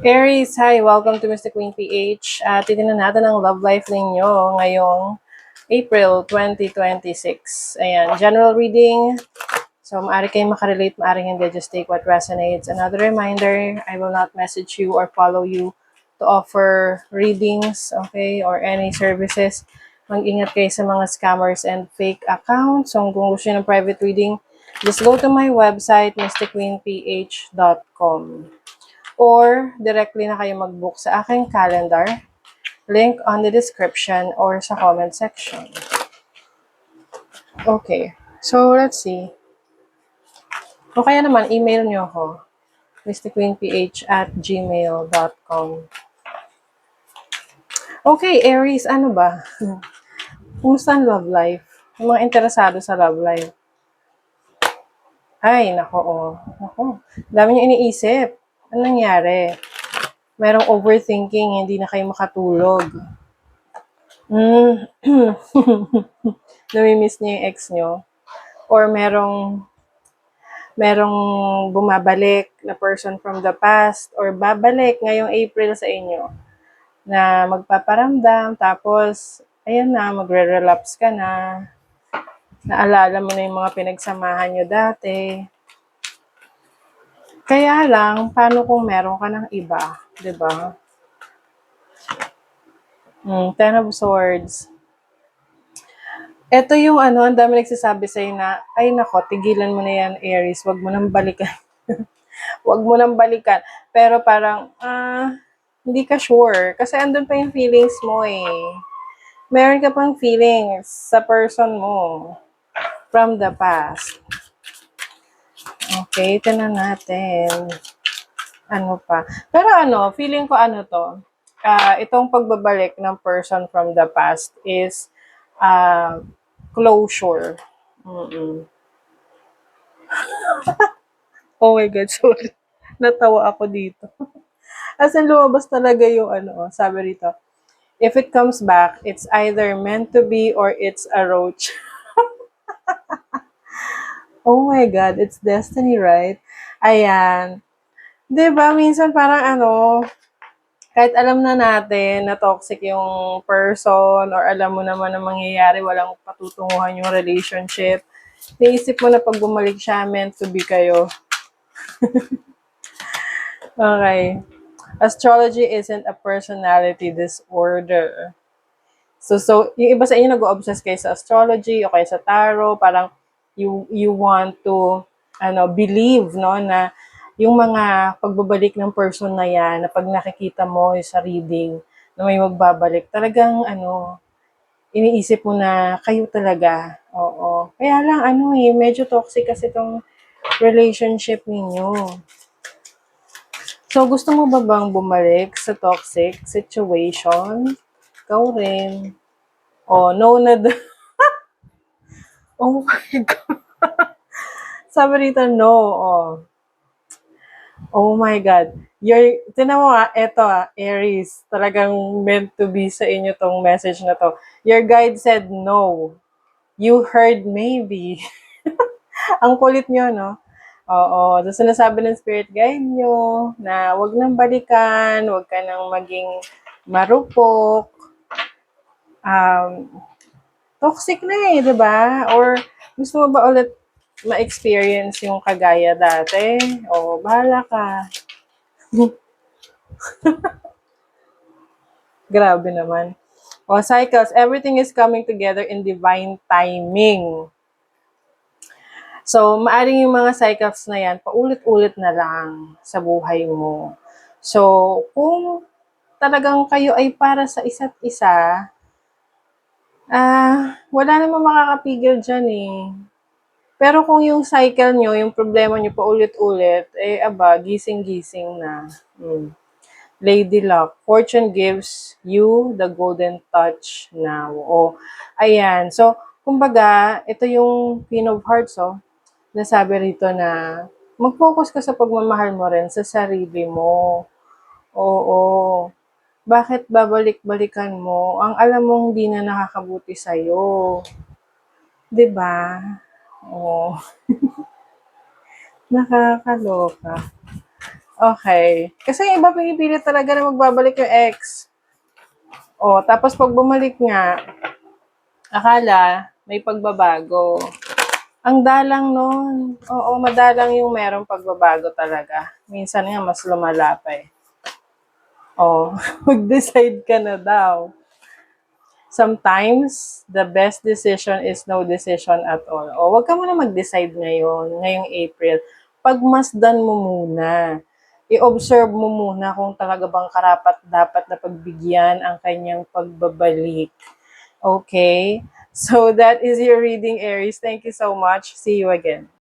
Aries, hi! Welcome to Mr. Queen PH. Titignan natin ang love life ninyo ngayong April 2026. Ayan, general reading. So, maaari kayong makarelate, maaari hindi. Just take what resonates. Another reminder, I will not message you or follow you to offer readings, okay, or any services. Mag-ingat kayo sa mga scammers and fake accounts. So, kung gusto nyo ng private reading, just go to my website, mrqueenph.com. Or directly na kayo mag-book sa aking calendar. Link on the description or sa comment section. Okay. So, let's see. O kaya naman, email nyo ako. mrqueenph@gmail.com. Okay, Aries, ano ba? Kumusta ang love life? Yung mga interesado sa love life. Ay, nako, oh. Nako. Dami nyo iniisip. Ano nangyari? Merong overthinking, hindi na kayo makatulog. Namimiss niyo yung ex nyo? Or merong bumabalik na person from the past or babalik ngayong April sa inyo na magpaparamdam tapos ayan na, magre-relapse ka na. Naalala mo na yung mga pinagsamahan nyo dati. Kaya lang, paano kung meron ka ng iba? 'Di ba? Ten of Swords. Ito yung ang dami nagsasabi sa'yo na, ay nako, tigilan mo na yan, Aries, wag mo nang balikan. Wag mo nang balikan. Pero parang, hindi ka sure. Kasi andun pa yung feelings mo eh. Meron ka pang feelings sa person mo from the past. Okay, tinan natin. Ano pa? Pero feeling ko to, itong pagbabalik ng person from the past is closure. Oh my God, sorry. Natawa ako dito. As in, lumabas talaga yung sabi rito. If it comes back, it's either meant to be or it's a roach. Oh my God, it's destiny, right? Ayan. 'Di ba minsan parang kahit alam na natin na toxic yung person or alam mo naman na mangyayari, walang patutunguhan yung relationship, naisip mo na pag bumalik siya, meant to be kayo. Okay. Astrology isn't a personality disorder. So yung iba sa inyo nag-o-obsess kayo sa astrology o kaya sa tarot, parang you want to believe na yung mga pagbabalik ng person na yan, na pag nakikita mo sa reading na may magbabalik, talagang iniisip mo na kayo talaga. Oo. Kaya lang medyo toxic kasi itong relationship ninyo. So, gusto mo ba bang bumalik sa toxic situation? Ikaw rin. Oh, no na Oh my God. Sabi rito, no. Oh my God. Tinan mo eto Aries. Talagang meant to be sa inyo tong message na to. Your guide said no. You heard maybe. Ang kulit nyo, no? Oo. So, sinasabi ng spirit guide nyo na wag nang balikan, wag ka nang maging marupok. Toxic na eh, di ba? Or gusto mo ba ulit ma-experience yung kagaya dati? O, bahala ka. Grabe naman. O, cycles, everything is coming together in divine timing. So, maaring yung mga cycles na yan, paulit-ulit na lang sa buhay mo. So, kung talagang kayo ay para sa isa't isa, wala namang makakapigil dyan eh. Pero kung yung cycle nyo, yung problema nyo paulit-ulit, gising-gising na. Lady Luck, fortune gives you the golden touch now. Ayan. So, kumbaga, ito yung Queen of Hearts, nasabi rito na mag-focus ka sa pagmamahal mo rin sa sarili mo. Oo. Bakit babalik-balikan mo? Ang alam mong hindi na nakakabuti sa'yo. 'Di ba? Oo. Nakakaloka. Okay. Kasi yung iba pinipilit talaga na magbabalik yung ex. O, tapos pag bumalik nga, akala may pagbabago. Ang dalang nun. Oo, madalang yung merong pagbabago talaga. Minsan nga, mas lumala pa eh. Oh, mag-decide ka na daw. Sometimes, the best decision is no decision at all. O, wag ka muna mag-decide ngayon, ngayong April. Pagmasdan mo muna. I-observe mo muna kung talaga bang karapat dapat na pagbigyan ang kanyang pagbabalik. Okay? So, that is your reading, Aries. Thank you so much. See you again.